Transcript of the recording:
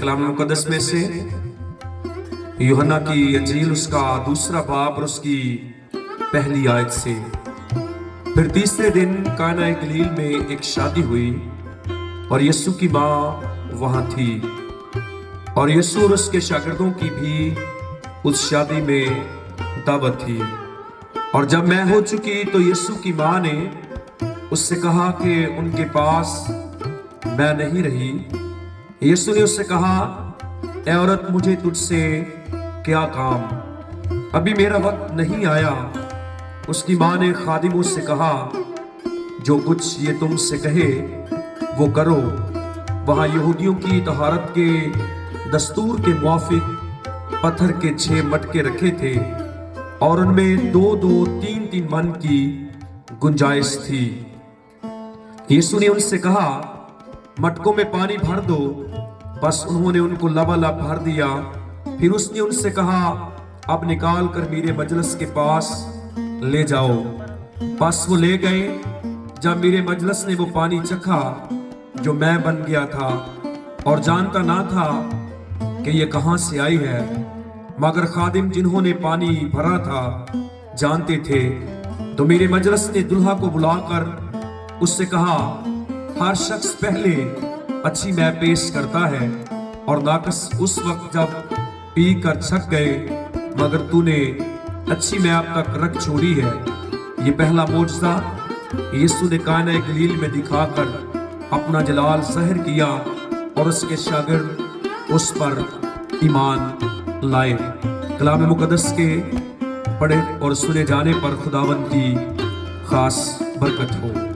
कलाम मुकद्दस में से यूहन्ना की अंजील उसका दूसरा बाब और उसकी पहली आयत से। फिर तीसरे दिन काना गलील में एक शादी हुई और यीशु की माँ वहां थी, और यीशु और उसके शागिर्दों की भी उस शादी में दावत थी। और जब मैं हो चुकी तो यीशु की माँ ने उससे कहा कि उनके पास मैं नहीं रही। यीशु ने उससे कहा, ए औरत, मुझे तुझसे क्या काम, अभी मेरा वक्त नहीं आया। उसकी माँ ने खादिमों से कहा, जो कुछ ये तुमसे कहे वो करो। वहाँ यहूदियों की तहारत के दस्तूर के मुआफिक पत्थर के 6 मटके रखे थे, और उनमें 2-2, 3-3 मन की गुंजाइश थी। यीशु ने उनसे कहा, मटकों में पानी भर दो। बस उन्होंने उनको लबालब भर दिया। फिर उसने उनसे कहा, अब निकाल कर मेरे मजलिस के पास ले जाओ। बस वो ले गए। जब मेरे मजलिस ने वो पानी चखा जो मैं बन गया था, और जानता ना था कि ये कहां से आई है, मगर खादिम जिन्होंने पानी भरा था जानते थे। तो मेरे मजलिस ने दुल्हा को बुलाकर उससे कहा, हर शख्स पहले अच्छी मै पेश करता है, और नाकस उस वक्त जब पी कर छक गए, मगर तूने अच्छी मै अब तक रख छोड़ी है। ये पहला मोजज़ा यीशु ने काना गलील में दिखाकर अपना जलाल ज़ाहिर किया, और उसके शागिर्द उस पर ईमान लाए। कलाम मुकद्दस के पढ़े और सुने जाने पर खुदावंद की खास बरकत हो।